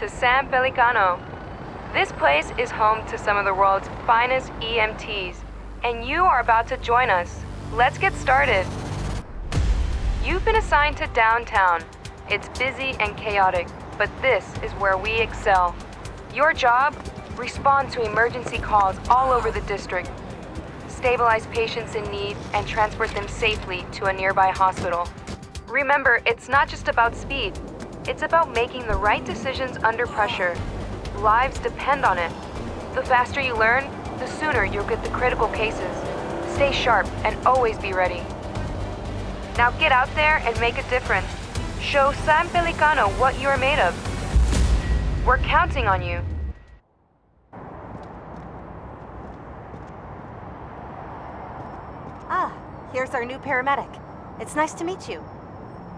to San Pelicano. This place is home to some of the world's finest EMTs, and you are about to join us. Let's get started. You've been assigned to downtown. It's busy and chaotic, but this is where we excel. Your job? Respond to emergency calls all over the district. Stabilize patients in need and transport them safely to a nearby hospital. Remember, it's not just about speed. It's about making the right decisions under pressure. Lives depend on it. The faster you learn, the sooner you'll get the critical cases. Stay sharp and always be ready. Now get out there and make a difference. Show San Pelicano what you're made of. We're counting on you. Ah, here's our new paramedic. It's nice to meet you.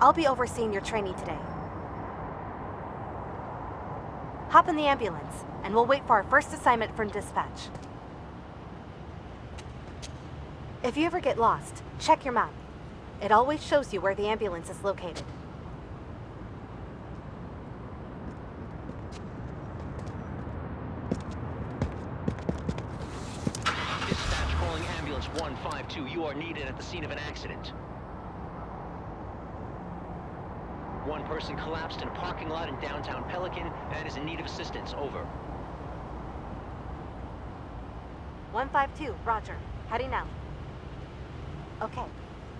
I'll be overseeing your training today. Hop in the ambulance, and we'll wait for our first assignment from dispatch. If you ever get lost, check your map. It always shows you where the ambulance is located. Dispatch calling ambulance 152. You are needed at the scene of an accident. One person collapsed in a parking lot in downtown Pelican and is in need of assistance. Over. 152, roger. Heading out. Okay,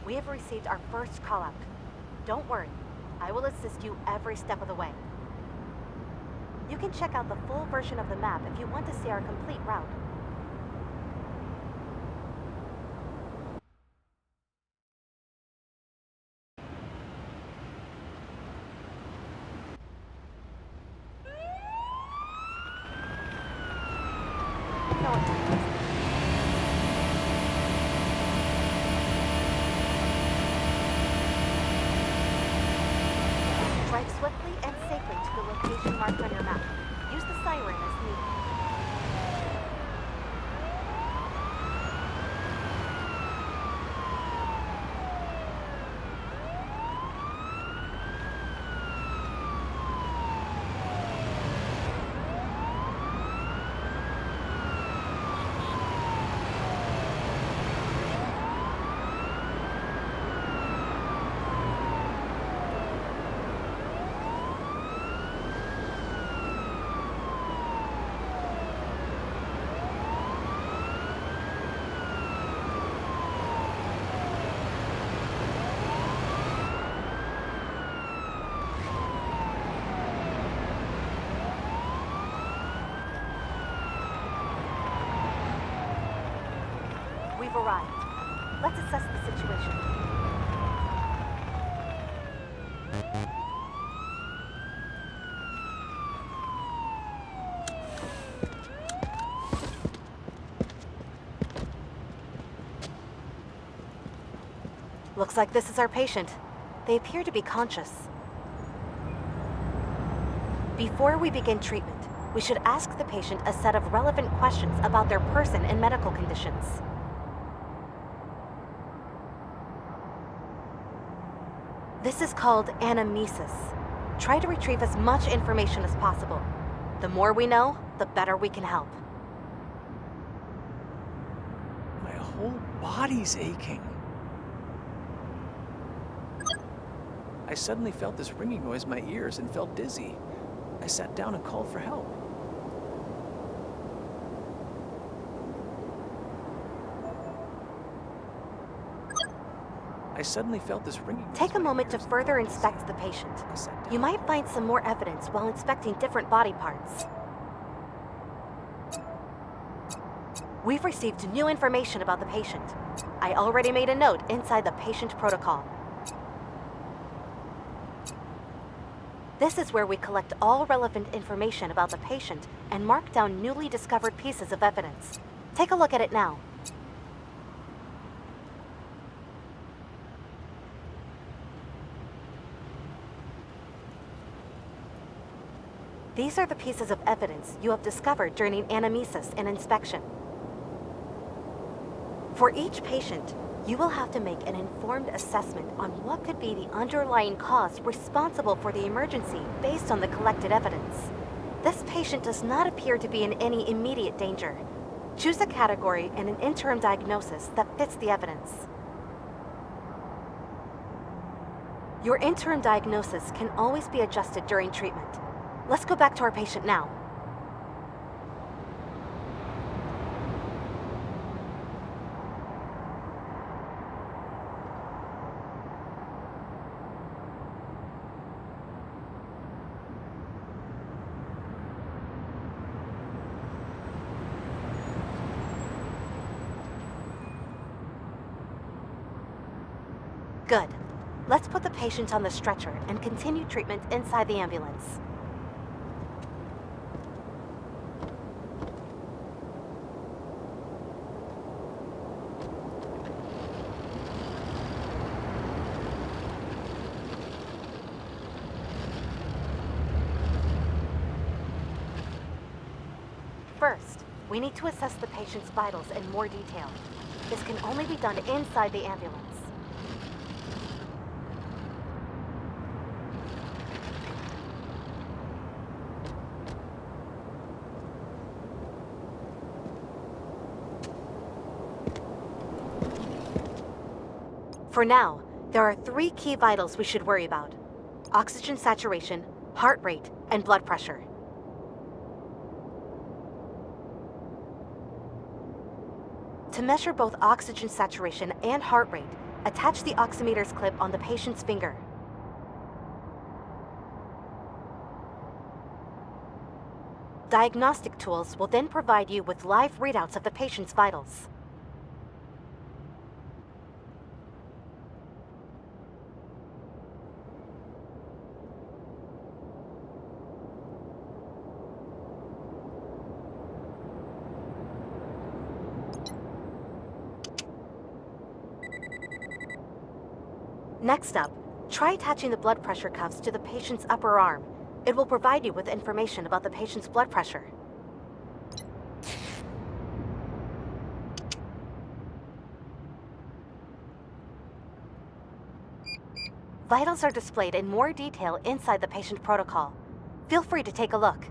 we have received our first call-out. Don't worry, I will assist you every step of the way. You can check out the full version of the map if you want to see our complete route. Drive swiftly and safely to the location marked on your map. Use the siren as needed. We've arrived. Let's assess the situation. Looks like this is our patient. They appear to be conscious. Before we begin treatment, we should ask the patient a set of relevant questions about their person and medical conditions. This is called anamnesis. Try to retrieve as much information as possible. The more we know, the better we can help. My whole body's aching. I suddenly felt this ringing noise in my ears and felt dizzy. I sat down and called for help. I suddenly felt this ringing noise. Take a moment to further inspect the patient. You might find some more evidence while inspecting different body parts. We've received new information about the patient. I already made a note inside the patient protocol. This is where we collect all relevant information about the patient and mark down newly discovered pieces of evidence. Take a look at it now. These are the pieces of evidence you have discovered during anamnesis and inspection. For each patient, you will have to make an informed assessment on what could be the underlying cause responsible for the emergency based on the collected evidence. This patient does not appear to be in any immediate danger. Choose a category and an interim diagnosis that fits the evidence. Your interim diagnosis can always be adjusted during treatment. Let's go back to our patient now. Good. Let's put the patient on the stretcher and continue treatment inside the ambulance. First, we need to assess the patient's vitals in more detail. This can only be done inside the ambulance. For now, there are 3 key vitals we should worry about: oxygen saturation, heart rate, and blood pressure. To measure both oxygen saturation and heart rate, attach the oximeter's clip on the patient's finger. Diagnostic tools will then provide you with live readouts of the patient's vitals. Next up, try attaching the blood pressure cuffs to the patient's upper arm. It will provide you with information about the patient's blood pressure. Vitals are displayed in more detail inside the patient protocol. Feel free to take a look.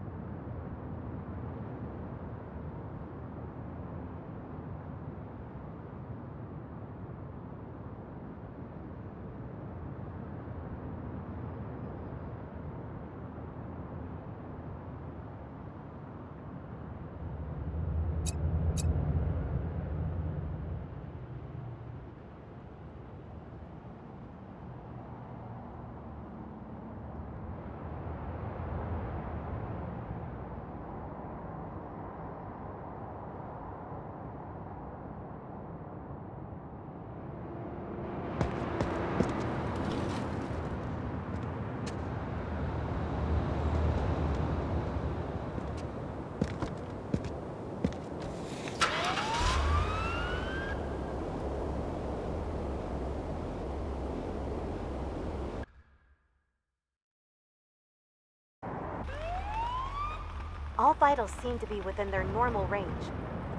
All vitals seem to be within their normal range.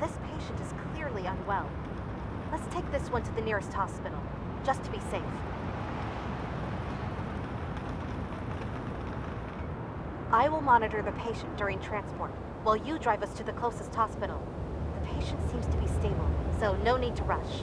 This patient is clearly unwell. Let's take this one to the nearest hospital, just to be safe. I will monitor the patient during transport, while you drive us to the closest hospital. The patient seems to be stable, so no need to rush.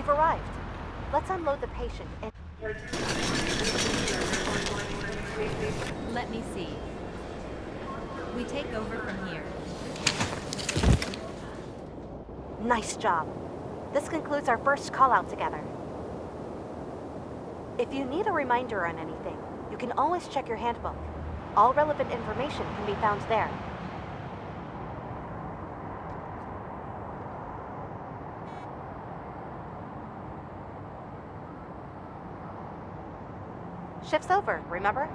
We've arrived. Let's unload the patient and... Let me see. We take over from here. Nice job. This concludes our first call out together. If you need a reminder on anything, you can always check your handbook. All relevant information can be found there. Shift's over, remember?